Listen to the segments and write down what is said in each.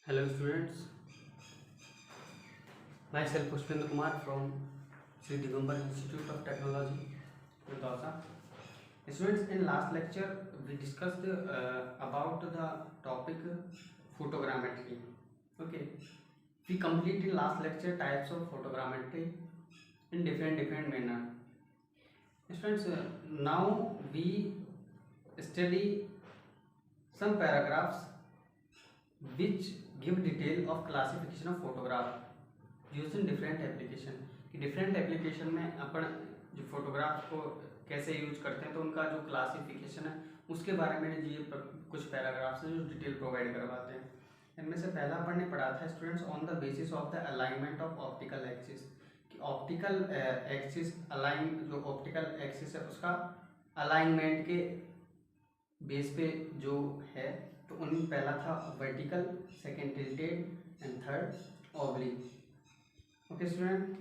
Hello students, myself Pushpendra Kumar from Sri Digambar Institute of Technology, Dausa. Students, in last lecture we discussed about the topic photogrammetry. Okay, we completed last lecture types of photogrammetry in different manner. Students, now we study some paragraphs which give detail of classification of photograph use in different application कि different application में अपन जो photograph को कैसे use करते हैं तो उनका जो क्लासिफिकेशन है उसके बारे में ये कुछ पैराग्राफ्स हैं जो डिटेल प्रोवाइड करवाते हैं। इनमें से पहला अपन ने पढ़ा था students on the basis of the alignment of optical axis कि ऑप्टिकल एक्सिस अलाइन जो ऑप्टिकल एक्सिस है उसका अलाइनमेंट के बेस पे जो है तो उनमें पहला था vertical, second tilted and third oblique. Okay student,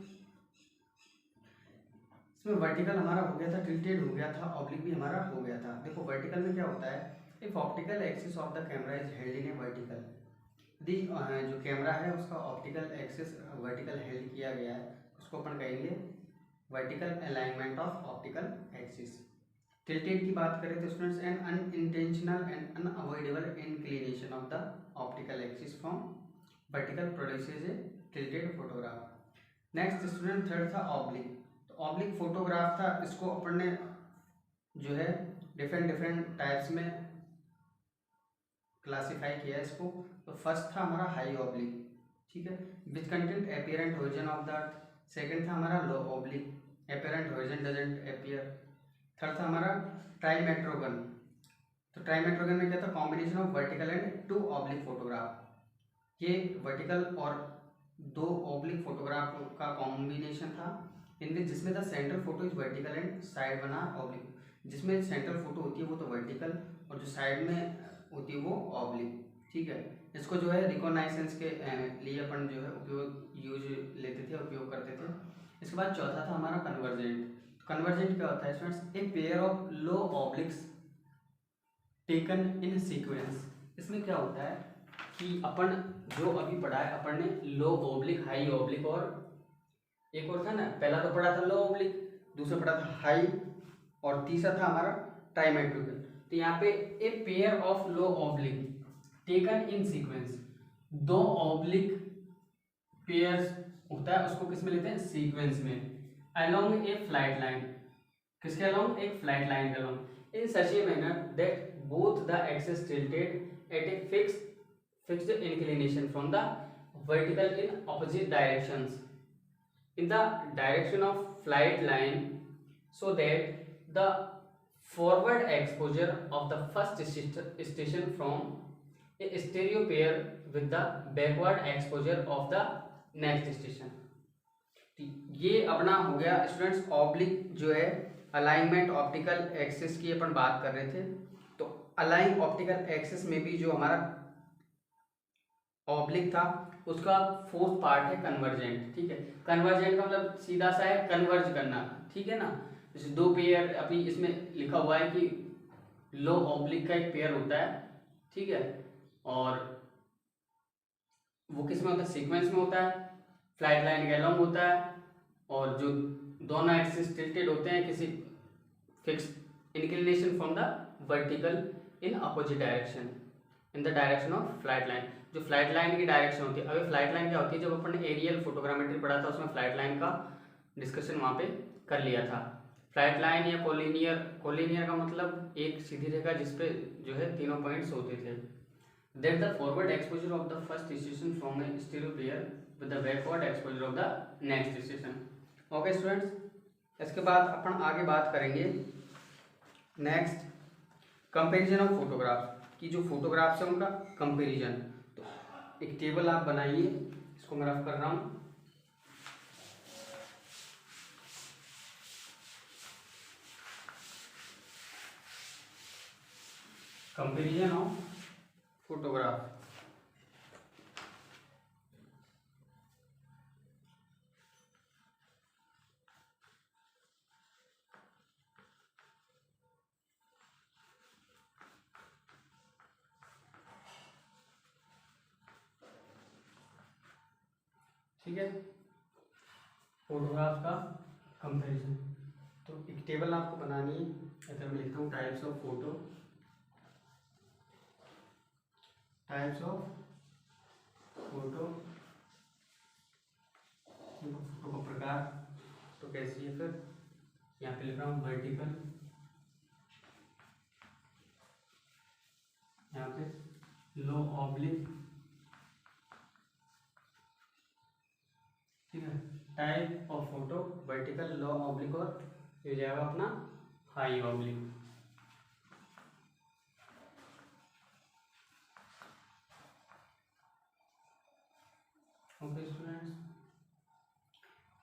इसमें वर्टिकल हमारा हो गया था, टिल्टेड हो गया था, ऑब्लिक भी हमारा हो गया था। देखो वर्टिकल में क्या होता है, if optical axis of the camera is held in A vertical, यदि जो कैमरा है उसका ऑप्टिकल एक्सिस वर्टिकल हेल्ड किया गया है उसको अपन कहेंगे vertical alignment of optical axis. Tilted की बात करें तो students an unintentional and unavoidable inclination of the optical axis from vertical produces a tilted photograph. Next student third था ऑब्लिक। तो ऑब्लिक फोटोग्राफ था, इसको अपन ने जो है डिफरेंट टाइप्स में क्लासिफाई किया है इसको। तो फर्स्ट था हमारा हाई ऑब्लिक, ठीक है, which content apparent horizon of the earth. Second था हमारा low oblique, apparent horizon doesn't appear. Third था हमारा ट्राइमेट्रोगन। तो ट्राइमेट्रोगन में क्या था, combination of vertical and two oblique photograph. ये वर्टिकल और दो ऑब्लिक फोटोग्राफ का कॉम्बिनेशन था इनमें, जिसमें the central photo is vertical and side बना ऑब्लिक। जिसमें सेंट्रल फोटो होती है वो तो वर्टिकल और जो साइड में होती है वो ऑब्लिक, ठीक है। इसको जो है रिकॉग्नाइजेंस के लिए अपन जो है उपयोग करते थे। इसके बाद चौथा था हमारा कन्वर्जेंट। कन्वर्जेंट क्या होता है students, a pair of low ऑब्लिक्स taken in sequence. इसमें क्या होता है कि अपन जो अभी पढ़ा है अपन ने लो ओब्लिक, हाई ओब्लिक और एक और था ना, पहला तो पढ़ा था लो ओब्लिक, दूसरा पढ़ा था हाई और तीसरा था हमारा ट्राइमेट्रिकल। तो यहाँ पे a pair of low oblique taken in sequence, दो ओब्लिक पेयर्स होता है उसको किस में लेते हैं, सीक्वेंस में, अलोंग ए फ्लाइट लाइन। किसके अलोंग, एक फ्लाइट लाइन के along, in such a manner that both the axes tilted at a fixed inclination from the vertical in opposite directions in the direction of flight line, so that the forward exposure of the first station from a stereo pair with the backward exposure of the next station। ये अपना हो गया students oblique जो है alignment optical axis की अपन बात कर रहे थे। तो अलाइन ऑप्टिकल एक्सिस में भी जो हमारा ऑब्लिक था उसका फोर्थ पार्ट है कन्वर्जेंट, ठीक है। कन्वर्जेंट का मतलब सीधा सा है कन्वर्ज करना, ठीक है ना। जैसे दो पेयर अभी इसमें लिखा हुआ है कि लो ऑब्लिक का एक पेयर होता है, ठीक है, और वो किस में होता है, सीक्वेंस में होता है, फ्लाइट लाइन के अलोंग होता है, और जो दोनों एक्सिस टिल्टेड होते हैं किसी fix inclination from the vertical in opposite direction in the direction of flight line. जो फ्लाइट लाइन की डायरेक्शन होती है, अभी फ्लाइट लाइन क्या होती है, जब अपन ने एरियल फोटोग्रामेट्री पढ़ा था उसमें फ्लाइट लाइन का डिस्कशन वहाँ पे कर लिया था। फ्लाइट लाइन या कोलिनियर, कोलिनियर का मतलब एक सीधी रेखा जिसपे जो है तीनों पॉइंट्स होते थे। That the forward exposure of the first station from A stereo pair with the backward exposure of the next station. Okay students, इसके बाद अपन आगे बात करेंगे नेक्स्ट कंपैरिजन ऑफ फोटोग्राफ की, जो फोटोग्राफ्स है उनका कंपैरिजन। तो एक टेबल आप बनाइए, इसको मैं रफ कर रहा हूँ। Comparison of photograph. ठीक है, फोटोग्राफ का कंपैरिजन। तो एक टेबल आपको बनानी है, अगर मैं लिखता हूँ types of photo, types of photo, photo का प्रकार तो कैसी है, फिर यहाँ पे लिख रहा हूँ वर्टिकल, यहाँ पे लो ऑब्लिक, ठीक है, type of photo vertical, low oblique, और ये जाएगा अपना हाई ऑब्लिक। ओके स्टूडेंट्स,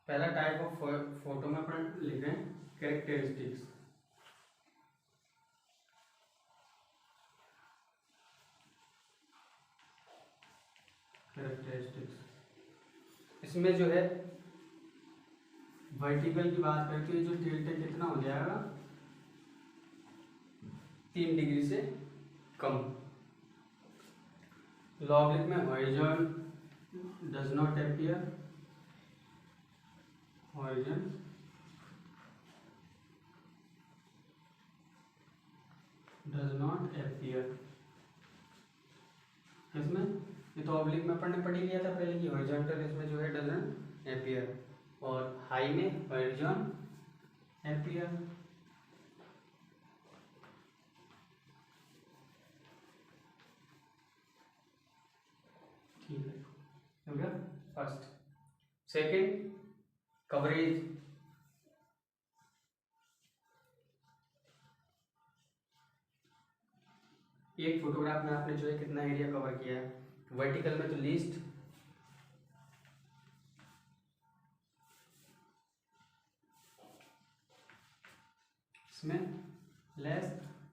पहला टाइप ऑफ फोटो में अपन लिख रहे हैं कैरेक्टरिस्टिक्स। कैरेक्टरिस्टिक्स इसमें जो है वर्टिकल की बात करें तो ये जो टिल्ट है कितना हो जाएगा, 3 डिग्री से कम। लॉब्लिक में horizon does not appear, horizon does not appear, किसमें, ये तो ऑब्लिक में अपन ने पढ़ ही लिया था पहले कि हॉरिजॉन्टल इसमें जो है डजंट अपीयर, और हाई में हॉरिजॉन अपीयर। ठीक है, हो गया फर्स्ट। Second, coverage. एक फोटोग्राफ में आपने जो है कितना एरिया कवर किया है, वर्टिकल में तो लीस्ट, इसमें लेस,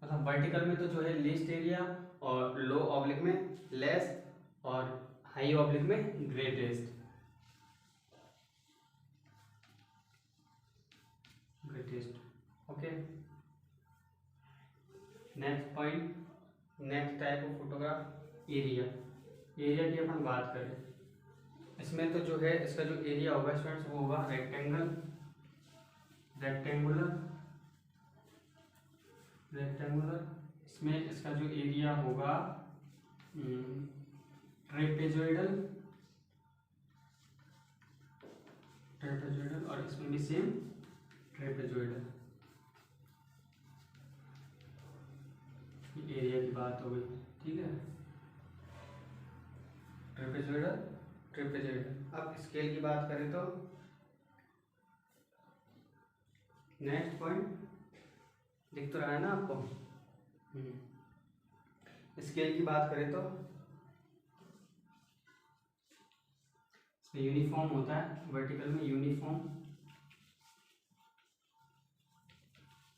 मतलब वर्टिकल में तो जो है लीस्ट एरिया, और लो ऑब्लिक में लेस, और हाई ऑब्लिक में greatest. Greatest okay. Next point, next type of photograph area. Area की अपन बात करें, इसमें तो जो है इसका जो एरिया होगा स्टूडेंट्स वो होगा रेक्टेंगल, रेक्टेंगुलर, रेक्टेंगुलर। इसमें इसका जो एरिया होगा ट्रेपेजोइडल, ट्रेपेजोइडल, और इसमें भी सेम ट्रेपेजोइडल। एरिया की बात हो गई, ठीक है, ट्रेपेजोइडल, ट्रेपेजोइडल। अब स्केल की बात करें तो नेक्स्ट पॉइंट दिख तो रहा है ना आपको, स्केल की बात करें तो इसमें यूनिफॉर्म होता है, वर्टिकल में यूनिफॉर्म,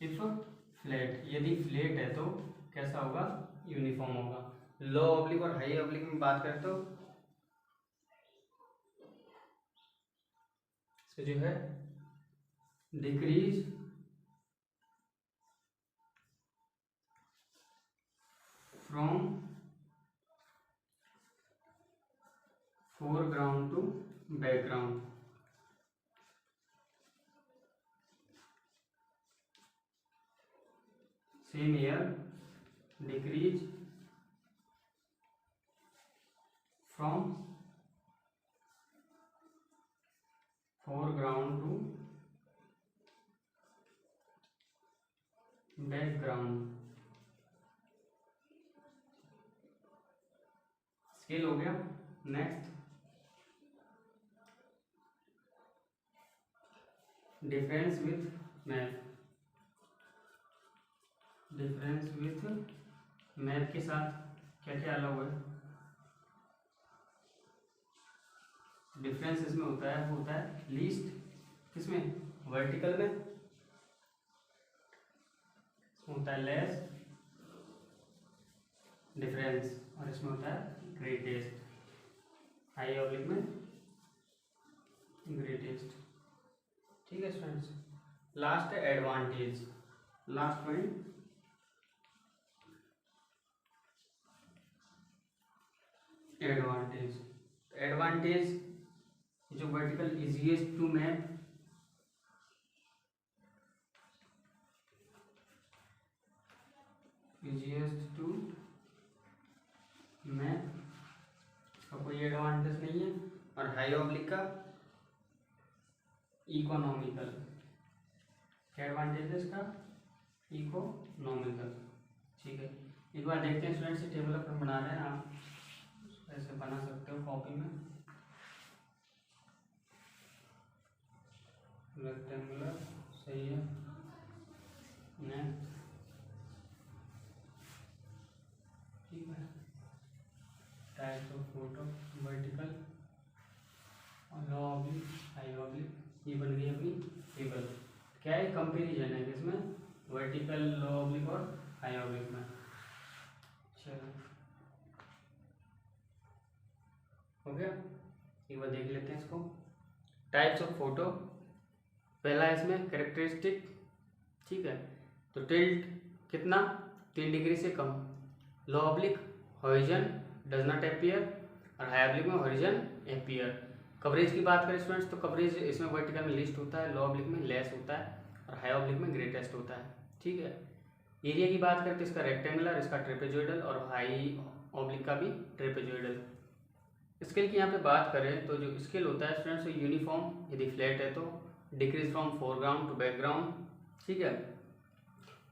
इफ फ्लैट, यदि फ्लैट है तो कैसा होगा, यूनिफॉर्म होगा। लो ऑब्लिक और हाई ऑब्लिक में बात करें तो इसमें जो है decrease from foreground to background, same here decrease from foreground to background. Scale हो गया। Next difference with map, difference with map के साथ क्या क्या अलग है, डिफरेंस इसमें होता है, वो होता है लीस्ट, किसमें, वर्टिकल में, इसमें होता है लेस डिफरेंस, और इसमें होता है ग्रेटेस्ट, हाई ऑब्लिक में ग्रेटेस्ट। ठीक है स्टूडेंट्स, लास्ट है advantage, last point advantage. Advantage जो vertical easiest to map, easiest to map का कोई एडवांटेज नहीं है, और हाई ऑब्लिक का इकोनॉमिकल, क्या एडवांटेज है इसका, इकोनॉमिकल। ठीक है, एक बार देखते हैं स्टूडेंट्स, टेबल अपन बना रहे हैं, आप ऐसे बना सकते हो कॉपी में, रेक्टेंगुलर सही है, नेक्स्ट ठीक है, टाइप्स ऑफ फोटो वर्टिकल और लो ऑब्लिक हाई ऑब्लिक, ये बन गई अपनी टेबल। क्या है, कंपेरिजन है किसमें, वर्टिकल लो ऑब्लिक और हाई ऑब्लिक में। चलो हो गया, एक बार देख लेते हैं इसको। टाइप्स ऑफ फोटो, पहला है इसमें कैरेक्टरिस्टिक, ठीक है, तो टिल्ट कितना 3 डिग्री से कम, low oblique horizon does not appear, और हाई ऑब्लिक में हॉरिजन अपीयर। कवरेज की बात करें स्टूडेंट्स, तो कवरेज इसमें वर्टिकल में लिस्ट होता है, लो ऑब्लिक में लेस होता है, और हाई ऑब्लिक में ग्रेटेस्ट होता है। ठीक है, एरिया की बात करें तो इसका रेक्टेंगुलर, इसका ट्रेपेजोइडल, और हाई ऑब्लिक का भी ट्रेपेजोइडल। स्केल की यहाँ पे बात करें तो जो स्केल होता है स्टूडेंट्स यूनिफॉर्म, यदि फ्लैट है तो decrease from foreground to background, ठीक है,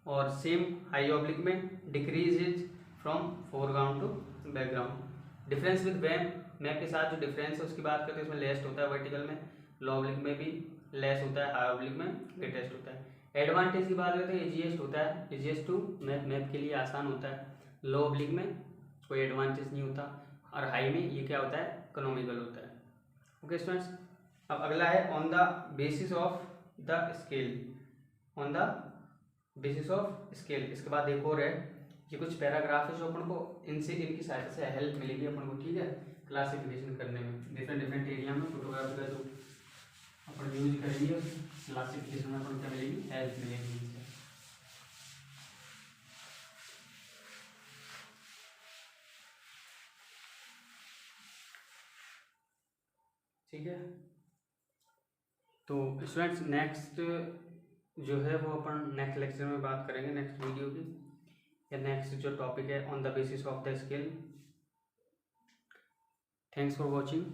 और सेम हाई ऑब्लिक में decrease is from foreground to background. Difference with map के साथ जो डिफरेंस है उसकी बात करते हैं, इसमें लेस्ट होता है वर्टिकल में, लो ऑब्लिक में भी लेस होता है, हाई ऑब्लिक में ग्रेटेस्ट होता है। एडवांटेज की बात करते हैं, इजीएस्ट होता है, इजीएस्ट टू मैप के लिए आसान होता है, लो ऑब्लिक में कोई एडवांटेज नहीं होता, और हाई में ये क्या होता है, इकोनॉमिकल होता है। ओके स्टूडेंट्स, अब अगला है on the basis of the scale, on the basis of scale. इसके बाद एक और है, ये कुछ पैराग्राफ है जो अपन को इनसे इनकी सहायता से हेल्प मिलेगी अपन को, ठीक है, क्लासिफिकेशन करने में, डिफरेंट एरिया में फोटोग्राफी का जो अपन यूज करेंगे क्लासिफिकेशन में अपन क्या मिलेगी, हेल्प मिलेगी इनसे। ठीक है, तो स्टूडेंट्स नेक्स्ट जो है वो अपन नेक्स्ट लेक्चर में बात करेंगे, नेक्स्ट वीडियो की, या नेक्स्ट जो टॉपिक है on the basis of the scale. Thanks for watching.